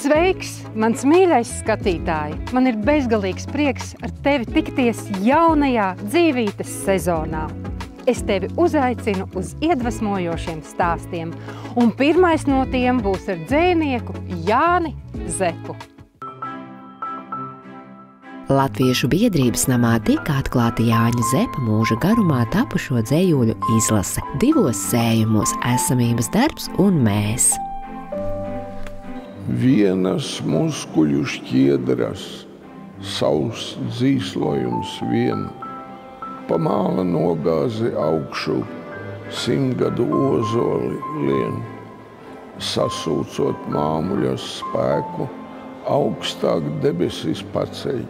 Sveiks, mans mīļais skatītāji! Man ir bezgalīgs prieks ar tevi tikties jaunajā dzīvītes sezonā. Es tevi uzaicinu uz iedvesmojošiem stāstiem, un pirmais no tiem būs ar dzejnieku Jāni Zepu. Latviešu biedrības namā tika atklāta Jāņa Zepa mūža garumā tapušo dzejuļu izlase. 2 sējumos – esamības darbs un mēs. Vienas muskuļu šķiedras, savs dzīslojums vien, pamāla nogāzi augšu, 100 gadu ozoli lien, sasūcot māmuļas spēku, augstāk debesis paceļ,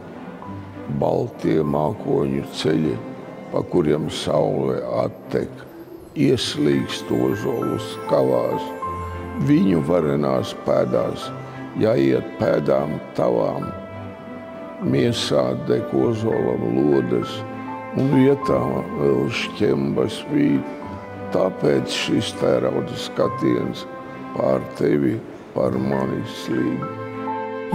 baltie mākoņu ceļi, pa kuriem saule attek, ieslīgst ozolus kavās, viņu varenās pēdās, jāiet pēdām tavām, miesā dek ozolam lodes, un vietā vēl šķembas vīt, tāpēc šis tērauda skatiens pār tevi, par mani slīd.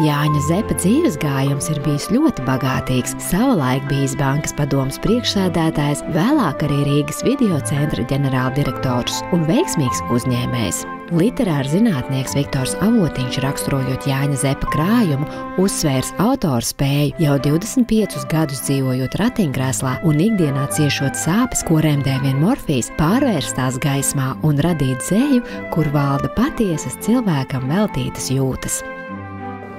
Jāņa Zepa dzīves gājums ir bijis ļoti bagātīgs. Savulaik bijis bankas padomes priekšsēdētājs, vēlāk arī Rīgas video centra ģenerāldirektors un veiksmīgs uzņēmējs. Literārs zinātnieks Viktors Avotiņš, raksturojot Jāņa Zepa krājumu, uzsvērs autoru spēju jau 25 gadus dzīvojot ratiņkrēslā un ikdienā ciešot sāpes, ko remdē vien morfijs, pārvērst tās gaismā un radīt dzeju, kur valda patiesas cilvēkam veltītas jūtas.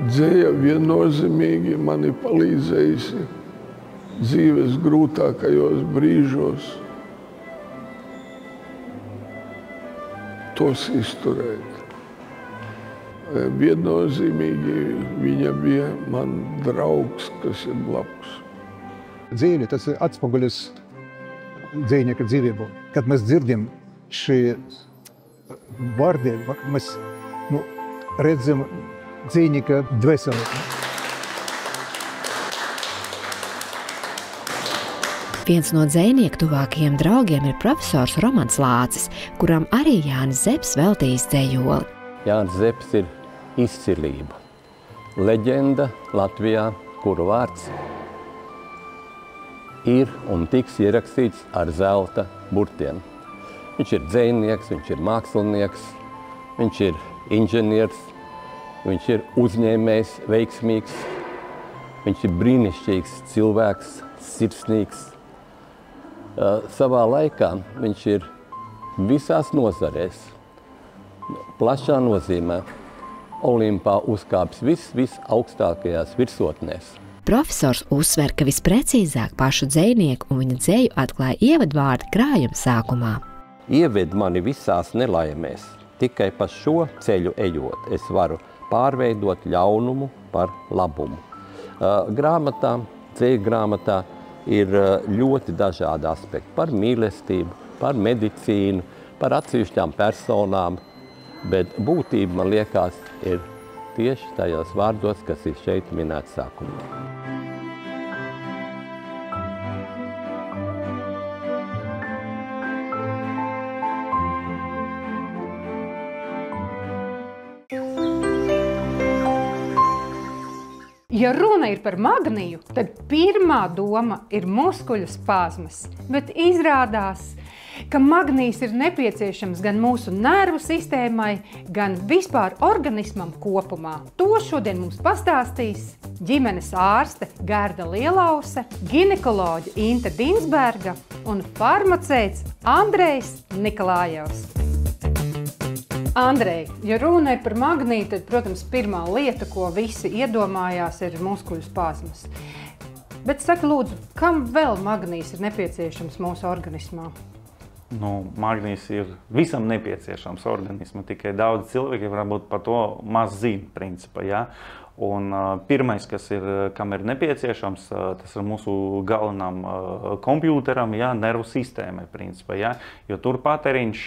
Dzeja viennozīmīgi mani palīdzējusi dzīves grūtākajos brīžos tos izturēt. Viennozīmīgi viņa bija man draugs, kas ir blakus. Dzīve, tas ir atspoguļas dzejnieka dzīvību. Kad mēs dzirdim šī vārdi, mēs redzam dzejnieka dvēseli. Viens no dzejnieku tuvākajiem draugiem ir profesors Romans Lācis, kuram arī Jānis Zeps veltījis dzejoli. Jānis Zeps ir izcilība. Leģenda Latvijā, kuru vārds ir un tiks ierakstīts ar zelta burtiem. Viņš ir dzejnieks, viņš ir mākslinieks, viņš ir inženieris, viņš ir uzņēmējs, veiksmīgs, viņš ir brīnišķīgs cilvēks, sirsnīgs. Savā laikā viņš ir visās nozarēs, plašā nozīmē, Olimpā uzkāpis visaugstākajās virsotnēs. Profesors uzsver, ka visprecīzāk pašu dzejnieku un viņa dzeju atklāja ievadvārdi krājuma sākumā. Ieved mani visās nelaimēs, tikai pa šo ceļu ejot, es varu pārveidot ļaunumu par labumu. Grāmatā, dzeju grāmatā ir ļoti dažādi aspekti par mīlestību, par medicīnu, par atsevišķām personām, bet būtība, man liekas, ir tieši tajos vārdos, kas ir šeit minēts sākumā. Ja runa ir par magniju, tad pirmā doma ir muskuļu spazmas, bet izrādās, ka magnijs ir nepieciešams gan mūsu nervu sistēmai, gan vispār organismam kopumā. To šodien mums pastāstīs ģimenes ārste Gerda Lielause, ginekoloģe Inte Dinsberga un farmaceits Andrejs Nikolājevs. Andrej, ja runa ir par magniju, tad, protams, pirmā lieta, ko visi iedomājās, ir muskuļu spazmas. Bet saka, lūdzu, kam vēl magnijs ir nepieciešams mūsu organismā? Magnijs ir visam nepieciešams organismu, tikai daudz cilvēki varbūt par to maz zina, principā, ja? Un pirmais, kam ir nepieciešams, tas ir mūsu galvenam kompjūteram, ja, nervu sistēmai, principā, ja, jo tur patēriņš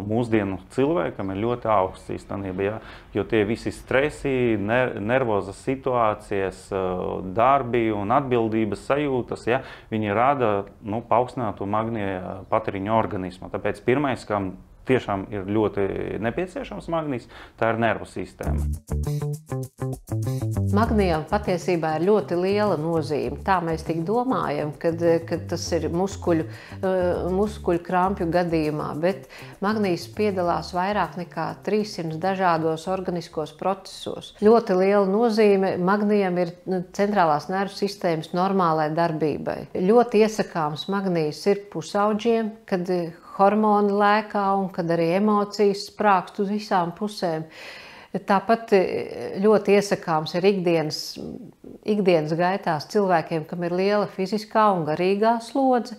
mūsdienu cilvēkam ir ļoti augsts īstenībā, ja, jo tie visi stresi, nervozas situācijas, darbi un atbildības sajūtas, ja, viņi rada paaugstinātu magnija patēriņu organismu. Tāpēc pirmais, kam tiešām ir ļoti nepieciešams magnijs, tā ir nervu sistēma. Magnijam patiesībā ir ļoti liela nozīme. Tā mēs tik domājam, kad tas ir muskuļu krampju gadījumā, bet magnijs piedalās vairāk nekā 300 dažādos organiskos procesos. Ļoti liela nozīme magnijam ir centrālās nervu sistēmas normālai darbībai. Ļoti iesakāms magnijs ir pusauģiem, kad hormoni lēkā un kad arī emocijas sprākst uz visām pusēm. Tāpat ļoti iesakāms ir ikdienas gaitās cilvēkiem, kam ir liela fiziskā un garīgā slodze.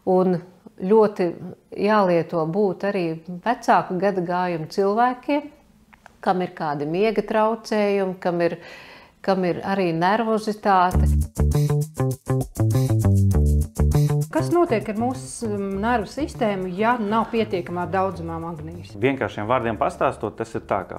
Un ļoti jālieto būt arī vecāku gadagājumu cilvēkiem, kam ir kādi miega traucējumi, kam ir arī nervozitāte. Kas notiek ar mūsu nervu sistēmu, ja nav pietiekamā daudzumā magnīja? Vienkāršiem vārdiem pastāstot, tas ir tā, ka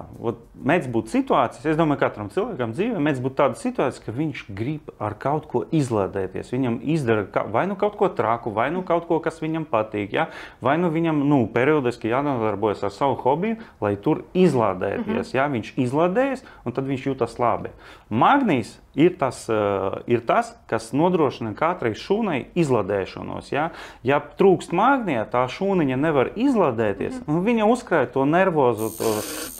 mēdz būt situācijas, es domāju, katram cilvēkam dzīvē mēdz būt tāda situācija, ka viņš grib ar kaut ko izlādēties. Viņam izdara vai nu kaut ko traku, vai nu kaut ko, kas viņam patīk, ja? Vai nu viņam periodiski jānodarbojas ar savu hobiju, lai tur izlādēties. Ja? Viņš izlādējas un tad viņš jūtas labi. Magnijs ir tas, kas nodrošina katrai šūnai izlādēšanos. Ja? Ja trūkst magnija, tā šūniņa nevar izlādēties, un viņa uzkrāja to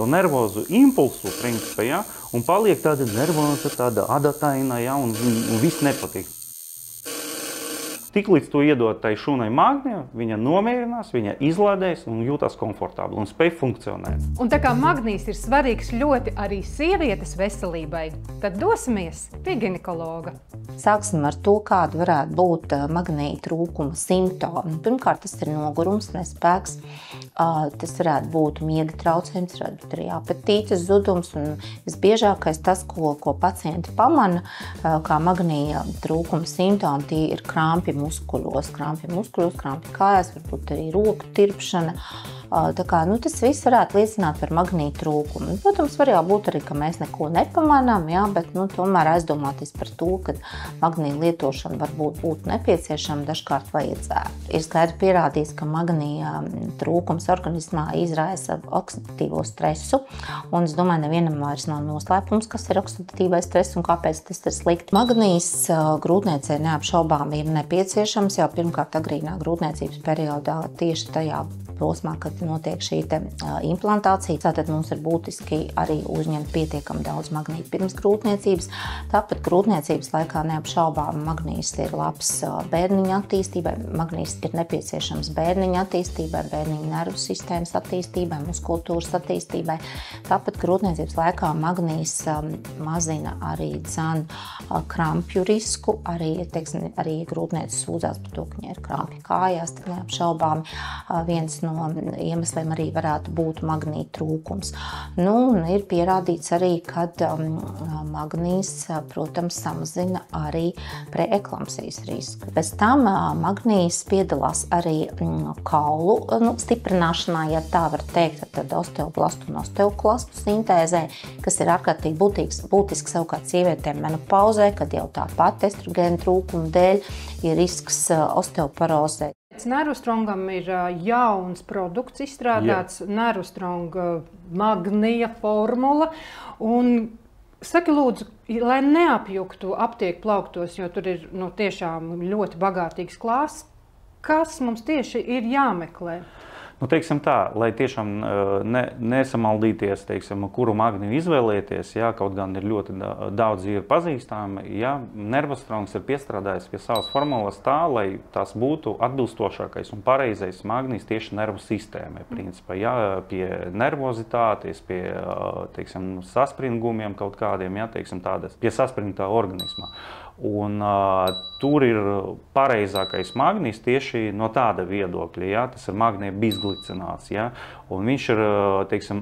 nervozu impulsu, principā, ja? Un paliek tāda nervoza, tāda adataina, ja? Un viss nepatīk. Tiklīdz tu iedod tai šūnai magniju, viņa nomierinās, viņa izlādēs un jūtas komfortabli un spēj funkcionēt. Un tā kā magnijs ir svarīgs ļoti arī sievietes veselībai, tad dosimies pie ginekologa. Sāksim ar to, kāda varētu būt magnija trūkuma simptomi. Pirmkārt, tas ir nogurums, nespēks. Tas varētu būt miega traucējums, varētu būt arī apetītes zudums. Un visbiežākais tas, ko pacienti pamana, kā magnija trūkuma simptomi, tie ir krampi muskuļos, krampi kājās, varbūt arī roku tirpšana. Tā kā, tas viss varētu liecināt par magnija trūkumu. Protams, var jau būt arī, ka mēs neko nepamanām, jā, bet tomēr aizdomāties par to, ka magnija lietošana varbūt būtu nepieciešama, dažkārt vajadzētu. Ir skaidri pierādīts, ka magnija trūkums organismā izraisa oksidatīvo stresu, un es domāju, nevienam vairs nav noslēpums, kas ir oksidatīvais stress un kāpēc tas ir slikti. Magnijs grūtniecei neapšaubām ir nepieciešams jau pirmkārt agrīnā grūtniecības periodā, tieši tajā posmā, kad notiek šī implantācija. Tātad mums ir būtiski arī uzņemt pietiekami daudz magnija pirms grūtniecības. Tāpat grūtniecības laikā neapšaubām magnijs ir labs bērniņa attīstībai. Magnijs ir nepieciešams bērniņa attīstībai, bērniņa nervu sistēmas attīstībai, muskultūras attīstībai. Tāpat grūtniecības laikā magnijs mazina arī krampju risku. Arī grūtniecis sūdzās par to, ka viņai ir krampji kājās, tad neapšaubām viens no iemesliem arī varētu būt magnija trūkums. Ir pierādīts arī, ka magnijs, protams, samazina arī preeklampsijas risku. Pēc tam magnijs piedalās arī kaulu stiprināšanā, ja tā var teikt, tad osteoblastu un osteoklastu sintēzē, kas ir ārkārtīgi būtiski savukārt sievietēm menopauzē, kad jau tāpat estrogēna trūkuma dēļ ir risks osteoporozē. Nervostrongam ir jauns produkts izstrādāts, Nervostrong magnija formula. Un saki lūdzu, lai neapjuktu aptieku plauktos, jo tur ir tiešām ļoti bagātīgs klāsts, kas mums tieši ir jāmeklē? Teiksim tā, lai tiešām nesamaldīties, kuru magniju izvēlēties, ja, kaut gan ir ļoti daudz ir pazīstami, ja, Nervostrongs ir piestrādājis pie savas formulas tā, lai tas būtu atbilstošākais un pareizais magnijs tieši nervu sistēmai, principā, ja, pie nervozitātes, pie, saspringumiem kaut kādiem, ja, tādas, pie saspringtā organismā. Un tur ir pareizākais magnijs tieši no tāda viedokļa, ja, tas ir magnija bisglicināts, ja, un viņš ir,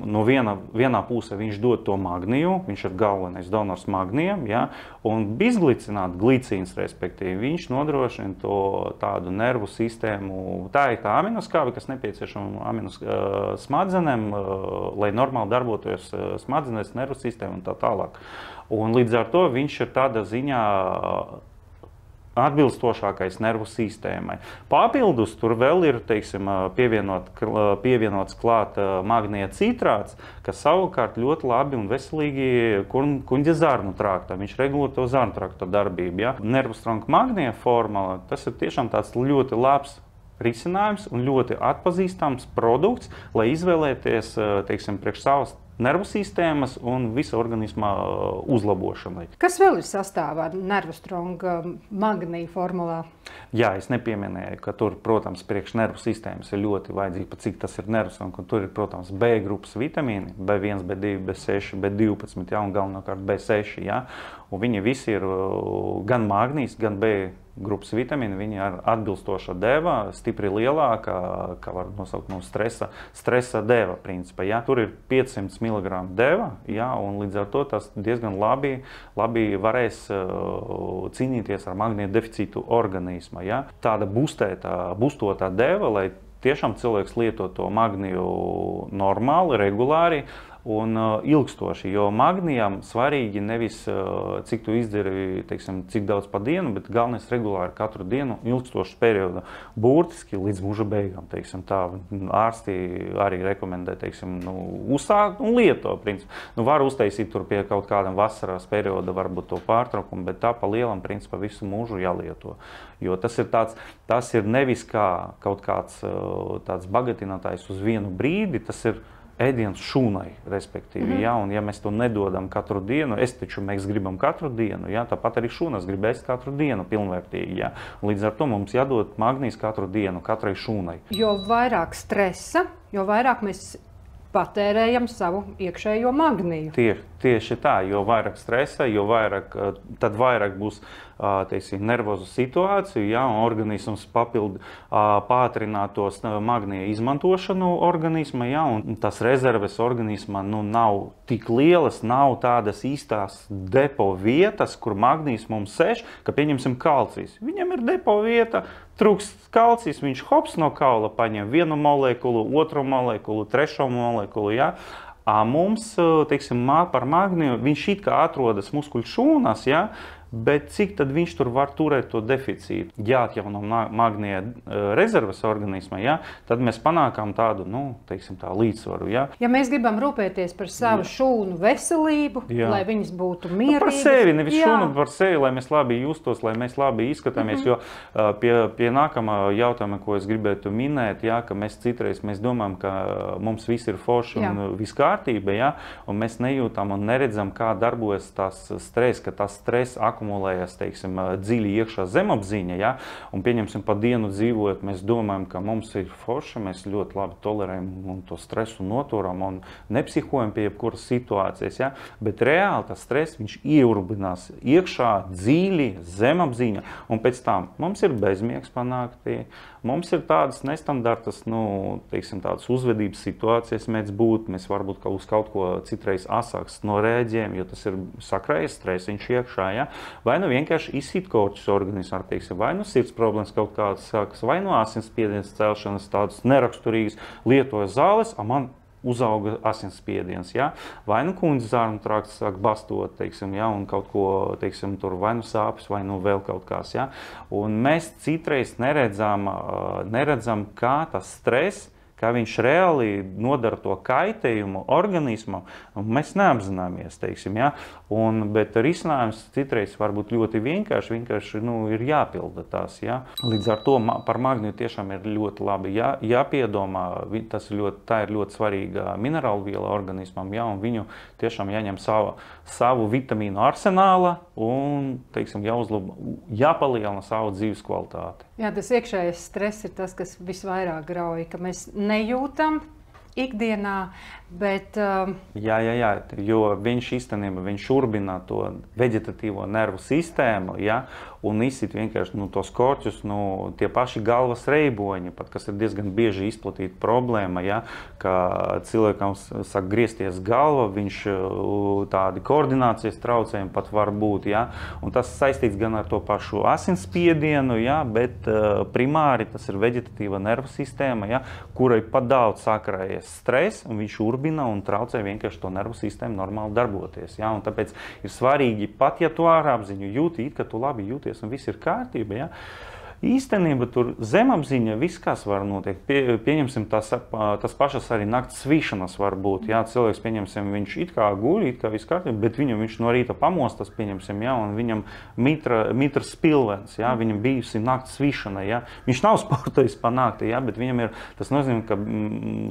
no vienā pusē viņš dod to magniju, viņš ir galvenais donors magnijam, ja, un bisglicināt glicīns, respektīvi, viņš nodrošina to tādu nervu sistēmu, tā ir tā aminoskābe, kas nepieciešama smadzenēm, lai normāli darbotos smadzenēs, nervu sistēma un tā tālāk. Un līdz ar to viņš ir tādā ziņā atbilstošākais nervu sistēmai. Papildus tur vēl ir, teiksim, pievienots klāt magnija citrāts, kas savukārt ļoti labi un veselīgi kuņģa zarnu traktā. Viņš regulē to zarnu trakta darbību. Ja? Nervostronga magnija formula, tas ir tiešām tāds ļoti labs risinājums un ļoti atpazīstams produkts, lai izvēlēties, teiksim, priekš savas nervu sistēmas un visa organisma uzlabošanai. Kas vēl ir sastāvā Nervostronga magnija formulā? Jā, es nepieminēju, ka tur, protams, priekš nervu sistēmas ir ļoti vajadzīgi, pat cik tas ir Nervostronga, un tur ir, protams, B grupas vitamīni, B1, B2, B6, B12, ja, un galvenokārt B6, ja, un viņi visi ir gan magnijs, gan B grupas vitamīni, viņi ir atbilstoša deva, stipri lielāka, kā var nosaukt no stresa deva principā. Ja? Tur ir 500 mg deva, ja? Un līdz ar to tas diezgan labi varēs cīnīties ar magnija deficītu organismā. Ja? Tāda bustotā deva, lai tiešām cilvēks lieto to magniju normāli, regulāri, un ilgstoši, jo magnijam svarīgi nevis cik tu izderi, teiksim, cik daudz pa dienu, bet galvenais regulāri katru dienu ilgstošu periodu, burtiski līdz mūža beigām, teiksim, tā ārsti arī rekomendē, teiksim, uzsākt un lieto, principā. Var uztaisīt tur pie kaut kādam vasaras perioda, varbūt to pārtraukumu, bet tā pa lielam, principā, visu mūžu jālieto. Jo tas ir nevis kā kaut kāds tāds bagatinātājs uz vienu brīdi, tas ir ēdiens šūnai, respektīvi, ja, un ja mēs to nedodam katru dienu, mēs gribam katru dienu, ja, tāpat arī šūnas grib ēst katru dienu pilnvērtīgi, ja, un līdz ar to mums jādod magnijs katru dienu, katrai šūnai. Jo vairāk stresa, jo vairāk mēs patērējam savu iekšējo magniju. Tieši tā, jo vairāk stresa, tad vairāk būs, teiksim, nervozu situāciju, ja, un organisms pātrinātos magnija izmantošanu organisma, ja, un tas rezerves organismā nav tik lielas, nav tādas īstās depo vietas, kur magnijs mums sēž, ka pieņemsim kalcijs. Viņam ir depo vieta, trūkst kalcijs, viņš hops no kaula paņem vienu molekulu, otru molekulu, trešo molekulu, ja. Mums, teiksim, par magniju, viņš it kā atrodas muskuļu šūnās, ja, bet cik tad viņš tur var turēt to deficītu? Jāatjauno magnija rezerves organismā, ja, tad mēs panākam tādu, teiksim, tā līdzsvaru. Ja. Ja mēs gribam rūpēties par savu šūnu veselību, lai viņas būtu mierīgas. Par sevi, nevis šūnu, par sevi, lai mēs labi justos, lai mēs labi izskatāmies, jo pie nākamā jautājuma, ko es gribētu minēt, ja, ka mēs citreiz domājam, ka mums viss ir forši un viss kārtība, ja, un mēs nejūtam un neredzam, kā darbojas tas stress, ka tas stress akumulējas, teiksim, dziļi iekšā zemapziņa, ja, un pieņemsim pa dienu dzīvojot, mēs domājam, ka mums ir forši, mēs ļoti labi tolerējam un to stresu noturam un nepsihojam pie jebkuras situācijas, ja, bet reāli tas stress, viņš ieurbinās iekšā dziļi zemapziņa, un pēc tam mums ir bezmiegs panākti, mums ir tādas nestandartas, teiksim, tādas uzvedības situācijas mēdz būt, mēs varbūt uz kaut ko citreiz asāks norēģējam, jo tas ir sakrājies stresiņš iekšā, ja? Vai vienkārši izsit korķus organismā, teiksim, vai sirds problēmas kaut kādas sākas, vai asinsspiediens celšanas tādas neraksturīgas, lietoja zāles, man uzauga asinsspiediens, ja? Vai kuņģa zarnu trakts sāk bastot, teiksim, ja? Un kaut ko, teiksim, tur vai sāpes, vai vēl kaut kas, ja? Un mēs citreiz neredzam, kā tas stress, kā viņš reāli nodara to kaitējumu organismam, un mēs neapzināmies, teiksim, ja? Bet risinājums citreiz var būt ļoti vienkārši ir jāpilda tās, ja? Līdz ar to par magniju tiešām ir ļoti labi jāpiedomā, tā ir ļoti svarīga minerālu viela organismam, ja? Un viņu tiešām jāņem savu vitamīnu arsenāla un, teiksim, jāpalielina savu dzīves kvalitāti. Jā, tas iekšējais stress ir tas, kas visvairāk grauj, ka mēs nejūtam ikdienā, bet... Jā, jo viņš īstenībā urbina to veģetatīvo nervu sistēmu, ja, un izsit vienkārši tos korķus, tie paši galvas reiboņi, pat, kas ir diezgan bieži izplatīta problēma, ja, ka cilvēkam sāk griezties galva, viņš tādi koordinācijas traucējumi pat var būt, ja, un tas saistīts gan ar to pašu asinsspiedienu, ja, bet primāri tas ir veģetatīva nervu sistēma, ja, kurai pat daudz sakrājies stress, un viņš urbina un traucē vienkārši to nervu sistēmu normāli darboties. Ja? Un tāpēc ir svarīgi, pat ja tu ārapziņu jūti, ka tu labi jūties atpūsties un viss ir kārtība. Ja? Īstenībā tur zemapziņa viss, kas var notiek. Pieņemsim, tas pašas arī nakts svīšanas var būt. Jā, cilvēks, pieņemsim, viņš it kā guļ, it kā viss kārtība, bet viņš no rīta pamostas, pieņemsim, jā, un viņam mitra spilvens, jā, viņam bijusi nakts svīšana, jā. Viņš nav sportojis pa nakti, jā, bet viņam tas nozīmē, ka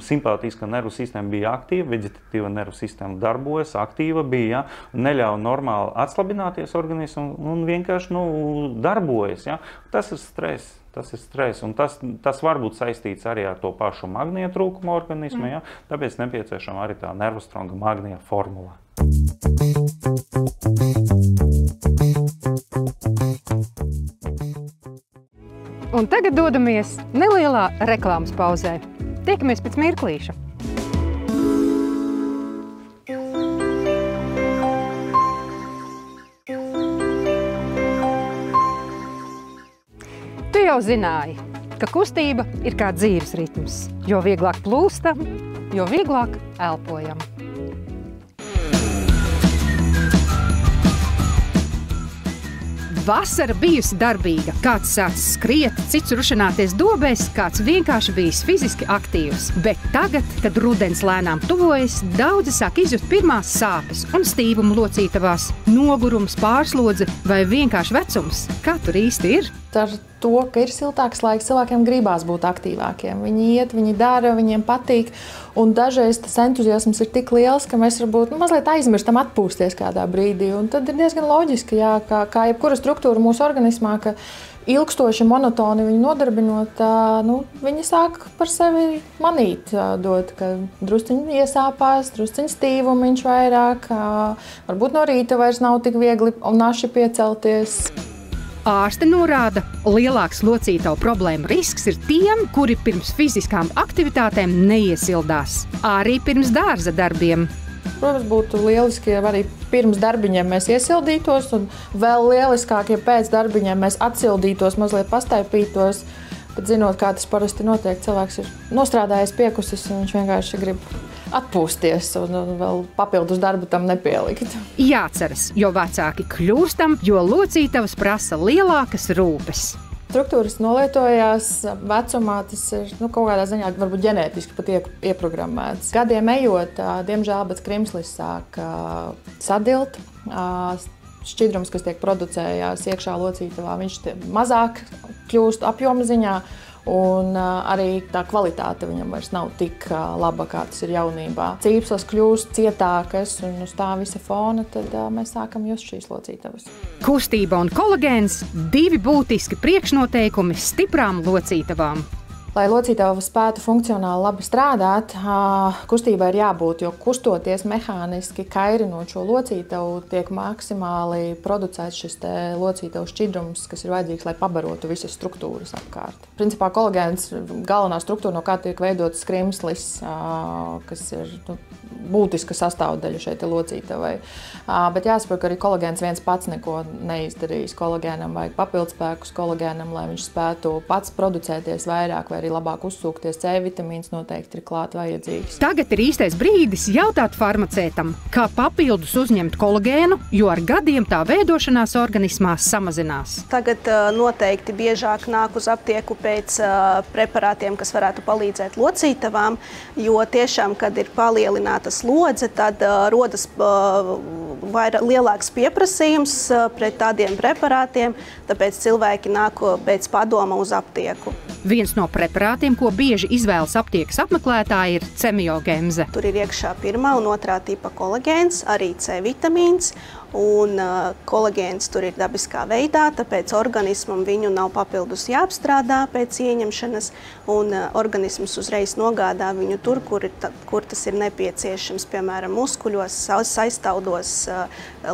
simpātiskā nervu sistēma bija aktīva, vegetatīva nervu sistēma darbojas, aktīva bija, jā, neļauj normāli atslabināties organismu un vienkārši, darbojas, jā. Tas ir stress, un tas var būt saistīts arī ar to pašu magnija trūkumu organismu, ja? Tāpēc nepieciešama arī tā nervostronga magnija formula. Un tagad dodamies nelielā reklāmas pauzē. Tiekamies pēc mirklīša. Tu jau zināji, ka kustība ir kā dzīves ritms. Jo vieglāk plūstam, jo vieglāk elpojam. Vasara bijusi darbīga. Kāds sācis skriet, cits rušanāties dobēs, kāds vienkārši bijis fiziski aktīvs. Bet tagad, kad rudens lēnām tuvojas, daudzi sāk izjust pirmās sāpes un stīvumu locītavās, nogurums, pārslodze vai vienkārši vecums. Kā tur īsti ir? Ar to, ka ir siltāks laiks, cilvēkiem gribās būt aktīvākiem. Viņi iet, viņi dara, viņiem patīk. Un dažreiz tas entuziasms ir tik liels, ka mēs varbūt mazliet aizmirstam atpūsties kādā brīdī. Un tad ir diezgan loģiski, jā, kā jebkura struktūra mūsu organismā, ka ilgstoši monotoni viņu nodarbinot, viņi sāk par sevi manīt, dot, ka drusciņi iesāpās, drusciņi stīvumiņš vairāk, varbūt no rīta vairs nav tik viegli un naši piecelties. Ārste norāda, lielāks locītavu problēmu risks ir tiem, kuri pirms fiziskām aktivitātēm neiesildās. Arī pirms dārza darbiem. Protams, būtu lieliski, ja arī pirms darbiņiem mēs iesildītos, un vēl lieliskāk, ja pēc darbiņiem mēs atsildītos, mazliet pastaipītos. Bet zinot, kā tas parasti notiek, cilvēks ir nostrādājies piekusis, un viņš vienkārši grib atpūsties un vēl papildus darbu tam nepielikt. Jāceras, jo vecāki kļūstam, jo locītavas prasa lielākas rūpes. Struktūras nolietojās vecumā, tas ir kaut kādā ziņā varbūt ģenētiski pat ieprogrammēts. Gadiem ejot, diemžēl, bet krimslis sāk sadilt. Šķidrums, kas tiek producējās iekšā locītavā, viņš mazāk kļūst apjoma ziņā. Un arī tā kvalitāte viņam vairs nav tik laba, kā tas ir jaunībā. Cīpslas kļūst cietākas, un uz tā visa fona tad mēs sākam just šīs locītavas. Kustība un kolagēns – divi būtiski priekšnoteikumi stiprām locītavām. Lai locītava spētu funkcionāli labi strādāt, kustībai ir jābūt, jo kustoties mehāniski, kairinot šo locītavu, tiek maksimāli producēts šis locītavu šķidrums, kas ir vajadzīgs, lai pabarotu visas struktūras apkārt. Principā kolagēns galvenā struktūra, no kā tiek veidots krimslis, kas ir būtiska sastāvdaļa šeit locītavai. Bet jāsaprot, ka arī kolagēns viens pats neko neizdarīs. Kolagēnam vajag papildspēkus kolagēnam, lai viņš spētu pats producēties vairāk vai arī labāk uzsūkties. C vitamīns noteikti ir klāt vajadzīgs. Tagad ir īstais brīdis jautāt farmacētam, kā papildus uzņemt kolagēnu, jo ar gadiem tā veidošanās organismā samazinās. Tagad noteikti biežāk nāk uz aptieku pēc preparātiem, kas varētu palīdzēt locītavām, jo tiešām, kad ir palielināta slodze, tad rodas lielāks pieprasījums pret tādiem preparātiem, tāpēc cilvēki nāk pēc padoma uz aptieku. Viens no preparātiem, ko bieži izvēlas aptiekas apmeklētāji, ir cemiogemze. Tur ir iekšā pirmā un otrā tipa kolagēns, arī C vitamīns. Un kolagēns tur ir dabiskā veidā, tāpēc organismam viņu nav papildus jāapstrādā pēc ieņemšanas, un organisms uzreiz nogādā viņu tur, kur tas ir nepieciešams, piemēram, muskuļos, saistaudos,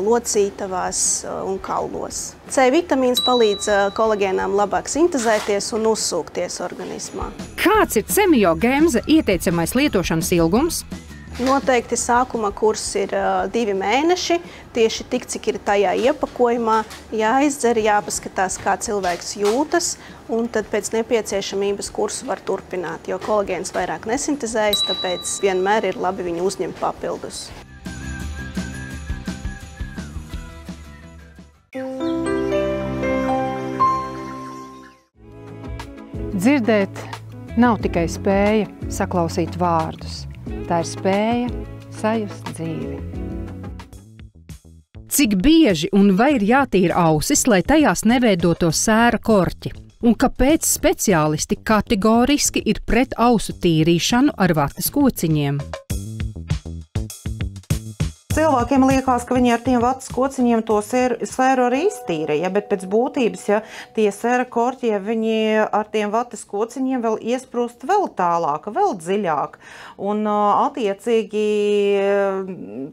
locītavās un kaulos. C vitamīns palīdz kolagēnām labāk sintezēties un uzsūkties organismā. Kāds ir cemiogemze ieteicamais lietošanas ilgums? Noteikti sākuma kurs ir 2 mēneši, tieši tik, cik ir tajā iepakojumā, jāizdzer, jāpaskatās, kā cilvēks jūtas, un tad pēc nepieciešamības kursu var turpināt, jo kolagēns vairāk nesintezējas, tāpēc vienmēr ir labi viņu uzņemt papildus. dzirdēt nav tikai spēja saklausīt vārdus. Tā ir spēja sajust dzīvi. Cik bieži un vai ir jātīra ausis, lai tajās neveidotos sēra korķi? Un kāpēc speciālisti kategoriski ir pret ausu tīrīšanu ar vatas kociņiem? Cilvēkiem liekas, ka viņi ar tiem vatas kociņiem to sēru arī iztīra, ja, bet pēc būtības, ja tie sēra korķi, ja viņi ar tiem vatas kociņiem vēl iesprūst vēl tālāk, vēl dziļāk. Un attiecīgi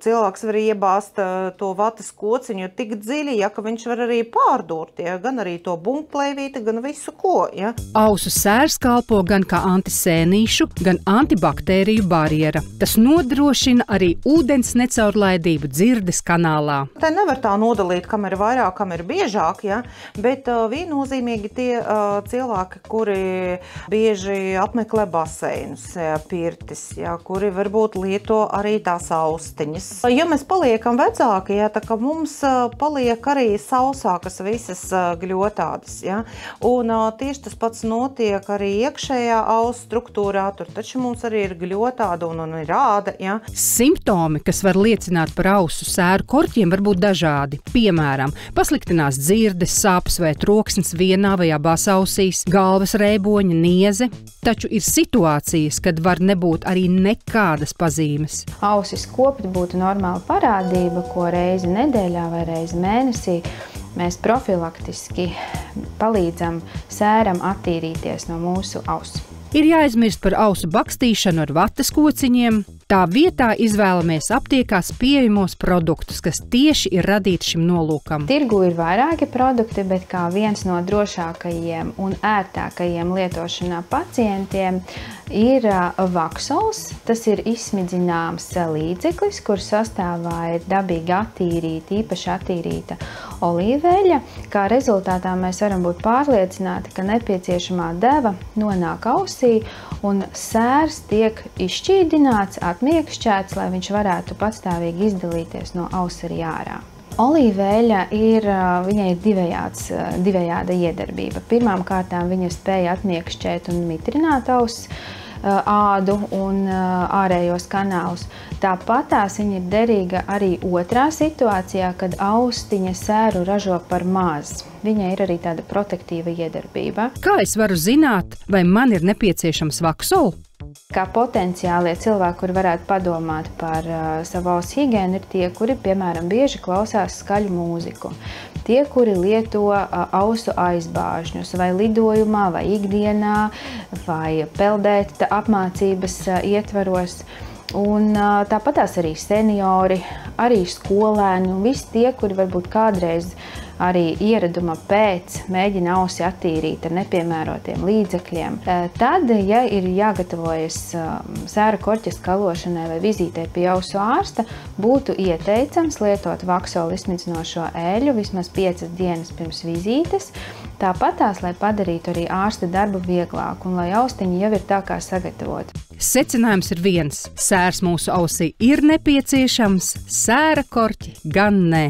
cilvēks var iebāzt to vatas kociņu tik dziļi, ja, ka viņš var arī pārdurt, ja, gan arī to bunkplēvīti, gan visu ko. Ja. Ausu sērs kalpo gan kā antisēnīšu, gan antibaktēriju barjera. Tas nodrošina arī ūdens necaurlaidību dzirdes kanālā. Te nevar tā nodalīt, kam ir vairāk, kam ir biežāk, ja, bet viennozīmīgi tie cilvēki, kuri bieži apmeklē baseinus, pirtis, ja, kuri varbūt lieto arī tās austiņas. Ja mēs paliekam vecāki, ja, tā kā mums paliek arī sausākas visas gļotādas, ja, un tieši tas pats notiek arī iekšējā ausu struktūrā, tur taču mums arī ir gļotāda un ir āda, ja. Simptomi, kas var liecināt par ausu sēru korķiem, var būt dažādi. Piemēram, pasliktinās dzirdes, sāpes vai troksnis vienā vai abās ausīs, galvas rēboņa, nieze. Taču ir situācijas, kad var nebūt arī nekādas pazīmes. Ausis kopt būtu normāla parādība, ko reizi nedēļā vai reizi mēnesī mēs profilaktiski palīdzam sēram attīrīties no mūsu auss. Ir jāizmirst par ausu bakstīšanu ar vatas kociņiem. Tā vietā izvēlamies aptiekās pieejamos produktus, kas tieši ir radīti šim nolūkam. Tirgu ir vairāki produkti, bet kā viens no drošākajiem un ērtākajiem lietošanā pacientiem ir vaksols. Tas ir izsmidzināms līdzeklis, kur sastāvā ir dabīgi attīrīta, īpaši attīrīta olīveļa. Kā rezultātā mēs varam būt pārliecināti, ka nepieciešamā deva nonāk ausī un sērs tiek izšķīdināts, atmiekšķēts, lai viņš varētu patstāvīgi izdalīties no auss arī ārā. Olīveļa viņai ir divējāda iedarbība. Pirmām kārtām viņa spēja atmiekšķēt un mitrināt auss ādu un ārējos kanālus. Tāpatās viņa ir derīga arī otrā situācijā, kad austiņa sēru ražo par maz. Viņai ir arī tāda protektīva iedarbība. Kā es varu zināt, vai man ir nepieciešams vaksolu? Kā potenciālie cilvēki, kuri varētu padomāt par savu ausu higiēnu, ir tie, kuri, piemēram, bieži klausās skaļu mūziku. Tie, kuri lieto ausu aizbāžņus vai lidojumā, vai ikdienā, vai peldēt apmācības ietvaros. Un tāpatās arī seniori, arī skolēni un visi tie, kuri varbūt kādreiz arī ieraduma pēc mēģina ausi attīrīt ar nepiemērotiem līdzekļiem. Tad, ja ir jāgatavojas sēra korķa skalošanai vai vizītei pie ausu ārsta, būtu ieteicams lietot vaksolu izsmidzinošo eļļu vismaz 5 dienas pirms vizītes. Tāpatās, lai padarītu arī ārsta darbu vieglāku un lai austiņi jau ir tā kā sagatavoti. Secinājums ir viens. Sērs mūsu ausī ir nepieciešams, sēra korķi gan nē.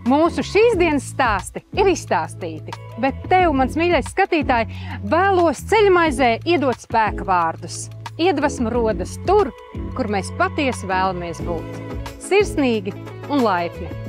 Mūsu šīs dienas stāsti ir izstāstīti, bet tev, mans mīļais skatītāji, vēlos ceļmaizē iedot spēka vārdus. Iedvesma rodas tur, kur mēs patiesi vēlamies būt. Sirsnīgi un laipni!